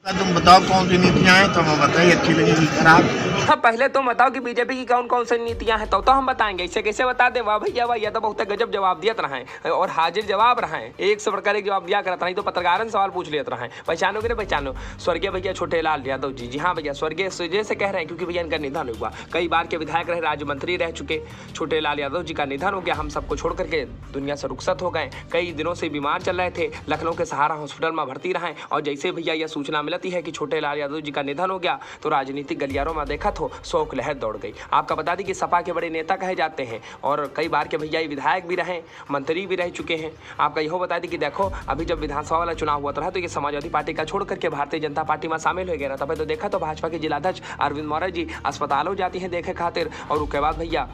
तुम बताओ कौन सी नीतियां हैं तो हमें बताइए, अच्छी लगेगी खराब। हाँ, पहले तुम बताओ कि बीजेपी की कौन कौन सी नीतियां हैं तो हम बताएंगे। इससे कैसे बता दें? वाह भैया वाह, यह तो बहुत गजब जवाब दिया रहा है और हाजिर जवाब रहा है। एक से बढ़कर एक जवाब दिया करता नहीं तो पत्रकार सवाल पूछ लिया रहा है। पहचानो कि नहीं पहचानो? स्वर्गीय भैया छोटेलाल यादव जी। जी हाँ भैया, स्वर्गीय सुजय से कह रहे हैं क्योंकि भैया इनका निधन हुआ। कई बार के विधायक रहे, राज्य मंत्री रह चुके छोटेलाल यादव जी का निधन हो गया। हम सबको छोड़ करके दुनिया से रुखसत हो गए। कई दिनों से बीमार चल रहे थे, लखनऊ के सहारा हॉस्पिटल में भर्ती रहे और जैसे भैया यह सूचना मिलती है कि छोटेलाल यादव जी का निधन हो गया तो राजनीतिक गलियारों में देखा तो शोक लहर दौड़ गई। आपका बता दें कि सपा के बड़े नेता कहे जाते हैं और कई बार के भैया विधायक भी रहे, मंत्री भी रह चुके हैं। आपका यह बता दें कि देखो अभी जब विधानसभा वाला चुनाव हुआ था तो ये समाजवादी पार्टी का छोड़ करके भारतीय जनता पार्टी में शामिल हो गया। तब तो देखा तो भाजपा के जिलाध्यक्ष अरविंद मौर्य जी अस्पतालों जाती हैं देखे खातिर और उसके बाद भैया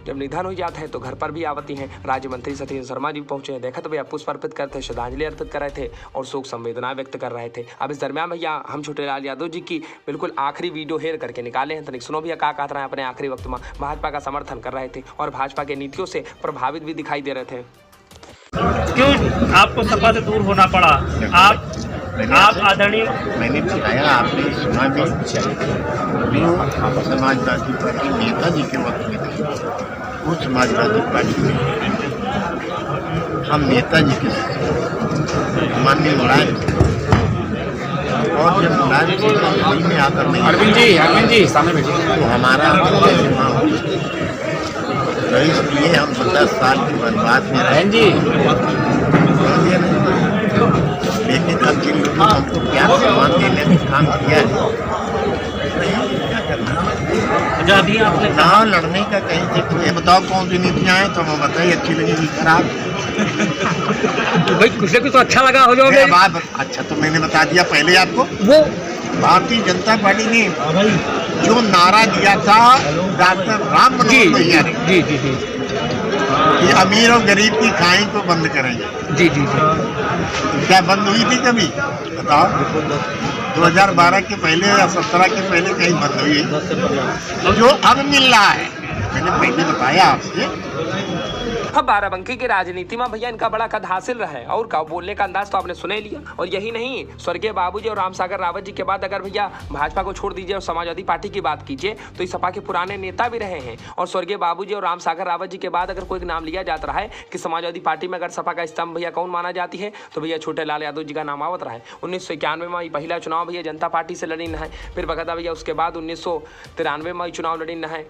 जब निधन हो जाता है तो घर पर भी आवती हैं। राज्य मंत्री सतीश शर्मा जी पहुंचे हैं, देखा तो भैया पुष्प अर्पित करते, श्रद्धांजलि अर्पित कर रहे थे और शोक संवेदना व्यक्त कर रहे थे। अब इस दरमियान भैया हम छोटेलाल यादव जी की बिल्कुल आखिरी वीडियो हेर करके निकाले हैं। तनिक सुनो भैया क्या कहते रहे अपने आखिरी वक्त में। भाजपा का समर्थन कर रहे थे और भाजपा के नीतियों से प्रभावित भी दिखाई दे रहे थे। क्यों आपको सपा से दूर होना पड़ा? आप आदरणीय, मैंने बताया, आपने सुना भी। जो समाजवादी पार्टी नेताजी के वक्त में थी वो समाजवादी पार्टी में हम नेताजी के माननीय मुलायम और जब मुलायम दिल्ली में आकर नहीं अरविंद जी सामने बैठिए तो हमारा इसलिए हम 10 साल के वनवास में रहे जी। लेकिन अब जिन लोगों ने हमको क्या सम्मान देने का काम किया है अभी आपने चुनाव लड़ने का कहीं से कोई बताओ कौन सी नीतियां हैं तो हमें बताइए, अच्छी लगेगी खराब। भाई कुछ ना कुछ तो अच्छा लगा हो जाओगे। बात अच्छा तो मैंने बता दिया पहले आपको। वो भारतीय जनता पार्टी ने जो नारा दिया था डॉक्टर राम मनोहर भैया ने जी जी जी कि अमीर और गरीब की खाई को बंद करेंगे। जी जी जी क्या बंद हुई थी कभी बताओ? 2012 के पहले या 17 के पहले कहीं बंद हुई? तो जो अब मिल रहा है मैंने पहले बताया आपसे। अब बाराबंकी की राजनीति में भैया इनका बड़ा कद हासिल रहा है और का बोलने का अंदाज तो आपने सुने लिया। और यही नहीं, स्वर्गीय बाबूजी और रामसागर रावत जी के बाद अगर भैया भाजपा को छोड़ दीजिए और समाजवादी पार्टी की बात कीजिए तो इस सपा के पुराने नेता भी रहे हैं। और स्वर्गीय बाबूजी और रामसागर रावत जी के बाद अगर कोई नाम लिया जाता रहा है कि समाजवादी पार्टी में अगर सपा का स्तंभ भैया कौन माना जाती है तो भैया छोटेलाल यादव जी का नाम आवत रहा है। 1991 में पहला चुनाव भैया जनता पार्टी से लड़ी न है, फिर बकायदा भैया उसके बाद 1993 में चुनाव लड़ी न है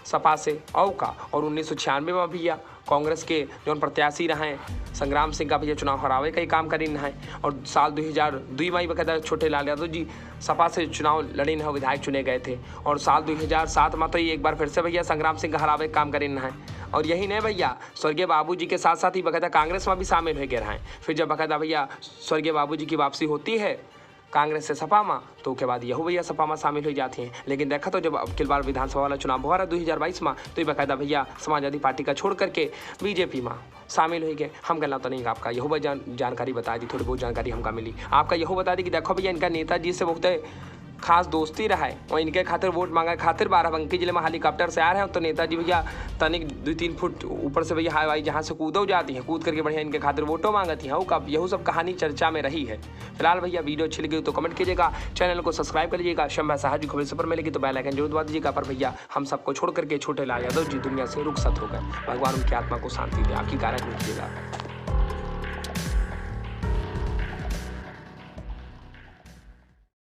सपा से औ का, और 1996 में भैया कांग्रेस के जो प्रत्याशी रहे संग्राम सिंह का भैया चुनाव हरावे का ही काम करी है। और साल 2002 में बकायदा छोटेलाल यादव जी सपा से चुनाव लड़ी है, विधायक चुने गए थे। और साल 2007 में तो एक बार फिर से भैया संग्राम सिंह का हरावे का काम करी है। और यही नहीं भैया, स्वर्गीय बाबूजी के साथ साथ ही बकायदा कांग्रेस में भी शामिल हो गए रहे। फिर जब बकायदा भैया स्वर्गीय बाबूजी की वापसी होती है कांग्रेस से सपा में तो उसके बाद यह भैया सपा में शामिल हो जाती हैं। लेकिन देखा तो जब अबकी बार विधानसभा वाला चुनाव हुआ रहा 2022 में तो ये बाकायदा भैया समाजवादी पार्टी का छोड़ करके बीजेपी में शामिल हो गए। हम कहना तो नहीं आपका यह जानकारी बता दी, थोड़ी बहुत जानकारी हमका मिली। आपका यह बता दी कि देखो भैया इनका नेताजी से बहुत खास दोस्ती रहा है और इनके खातिर वोट मांगे खातिर बाराबंकी जिले में हेलीकॉप्टर से आ रहे हैं तो नेताजी भैया तनिक 2-3 फुट ऊपर से भैया हवाई जहां से कूदो जाती हैं, कूद करके बढ़िया इनके खातिर वोटों मांगती हैं। कब यही सब कहानी चर्चा में रही है। फिलहाल भैया वीडियो अच्छी लगी तो कमेंट कीजिएगा, चैनल को सब्सक्राइब कर लीजिएगा। शंभा साहब जी खबर से पर मिलेगी तो बेल आइकन जरूर दबा दीजिएगा। पर भैया हम सबको छोड़ करके छोटेलाल यादव जी दुनिया से रुखसत हो गए। भगवान उनकी आत्मा को शांति दे। आपकी कारण कीजिएगा।